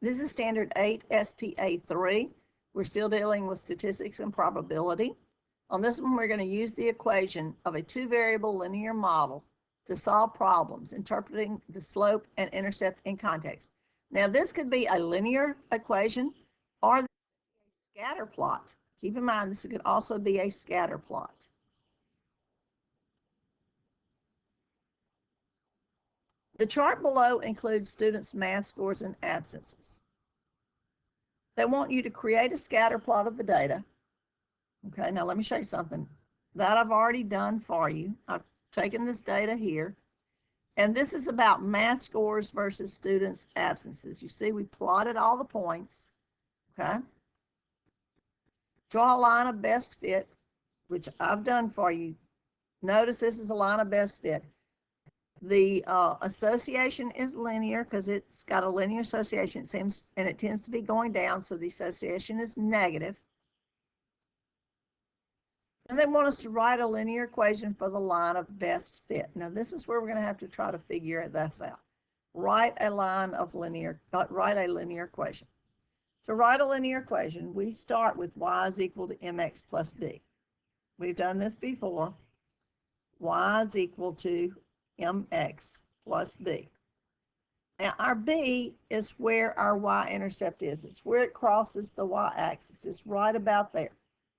This is Standard 8 SPA 3. We're still dealing with statistics and probability. On this one, we're going to use the equation of a two-variable linear model to solve problems, interpreting the slope and intercept in context. Now, this could be a linear equation or a scatter plot. Keep in mind, this could also be a scatter plot. The chart below includes students' math scores and absences. They want you to create a scatter plot of the data. Okay, now let me show you something that I've already done for you. I've taken this data here, and this is about math scores versus students' absences. You see, we plotted all the points, okay? Draw a line of best fit, which I've done for you. Notice this is a line of best fit. The association is linear because it's got a linear association, it seems, and it tends to be going down, so the association is negative. And they want us to write a linear equation for the line of best fit. Now, this is where we're going to have to try to figure this out. Write a linear equation. To write a linear equation, we start with y is equal to mx plus b. We've done this before. Y is equal to mx plus b. Now, our b is where our y-intercept is. It's where it crosses the y-axis. It's right about there.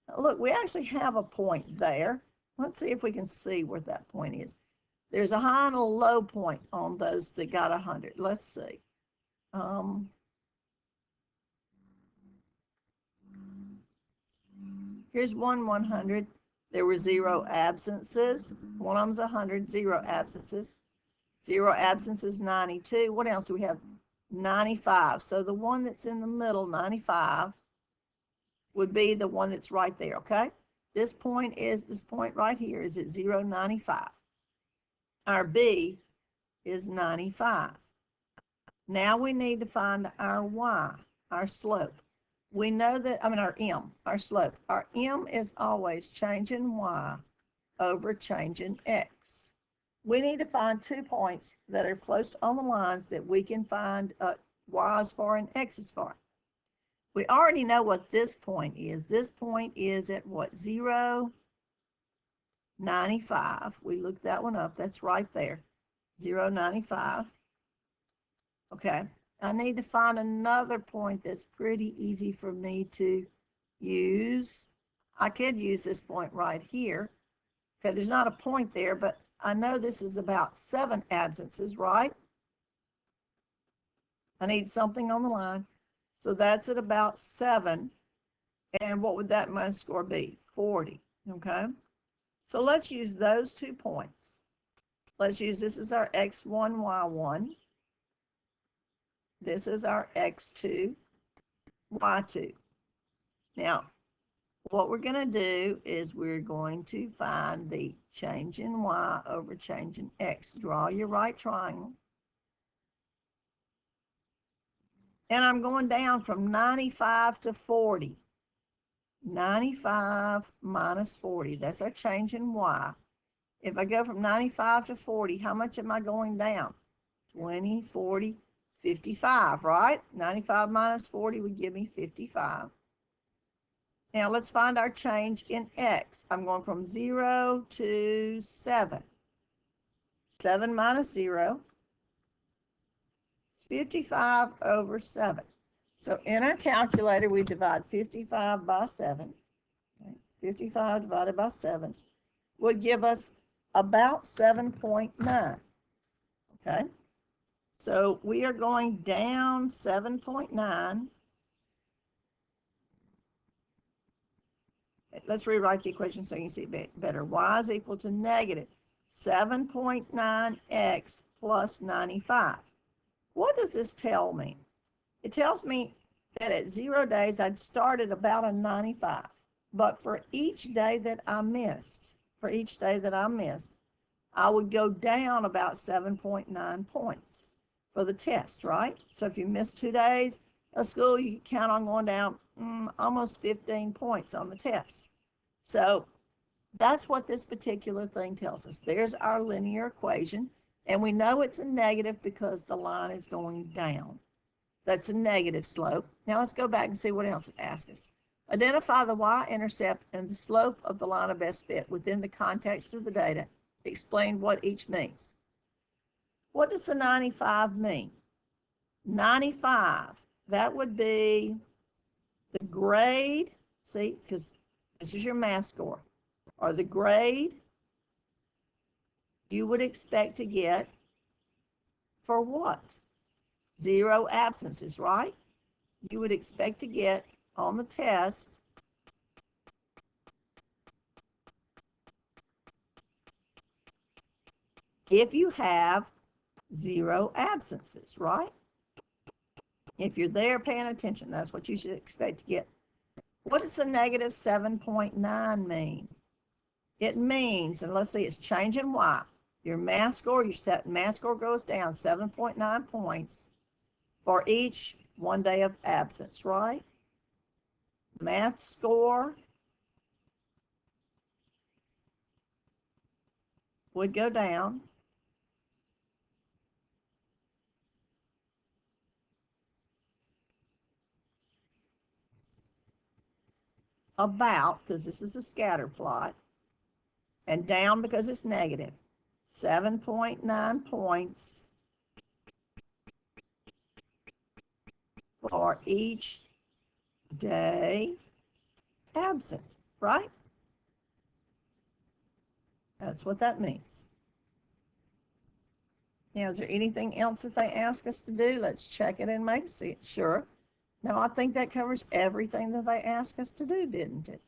Now, look, we actually have a point there. Let's see if we can see where that point is. There's a high and a low point on those that got 100. Let's see. Here's 100. There were 0 absences. One of them's 100, 0 absences. 0 absences, 92. What else do we have? 95. So the one that's in the middle, 95, would be the one that's right there, okay? This point right here is at 0, 95. Our B is 95. Now we need to find our Y, our slope. We know that, our M, our slope. Our M is always change in Y over change in X. We need to find 2 points that are close on the lines that we can find Y's for and X's for. We already know what this point is. This point is at what? 0, 95. We looked that one up. That's right there. 0, 95. Okay. I need to find another point that's pretty easy for me to use. I could use this point right here. Okay, there's not a point there, but I know this is about 7 absences, right? I need something on the line. So that's at about 7. And what would that my score be? 40, okay? So let's use those 2 points. Let's use, this is our x1, y1. This is our x2, y2. Now, what we're going to do is we're going to find the change in y over change in x. Draw your right triangle. And I'm going down from 95 to 40. 95 minus 40, that's our change in y. If I go from 95 to 40, how much am I going down? 20, 40, 55, right? 95 minus 40 would give me 55. Now let's find our change in x. I'm going from 0 to 7. 7 minus 0 is 55 over 7. So in our calculator, we divide 55 by 7. Okay. 55 divided by 7 would give us about 7.9. Okay. So we are going down 7.9. Let's rewrite the equation so you can see it better. Y is equal to negative 7.9x plus 95. What does this tell me? It tells me that at 0 days, I'd start at about a 95. But for each day that I missed, I would go down about 7.9 points for the test, right? So if you miss 2 days of school, you can count on going down almost 15 points on the test. So that's what this particular thing tells us. There's our linear equation, and we know it's a negative because the line is going down. That's a negative slope. Now let's go back and see what else it asks us. Identify the y-intercept and the slope of the line of best fit within the context of the data. Explain what each means. What does the 95 mean? 95, that would be the grade, see, because this is your math score, or the grade you would expect to get for what? 0 absences, right? You would expect to get on the test if you have 0 absences, right? If you're there paying attention, that's what you should expect to get. What does the negative 7.9 mean? It means, and let's see, it's changing y. Your math score, math score goes down 7.9 points for each 1 day of absence, right? Math score would go down about, because this is a scatter plot, and down because it's negative, 7.9 points for each day absent, right? That's what that means. Now, is there anything else that they ask us to do? Let's check it and make sure. No, I think that covers everything that they asked us to do, didn't it?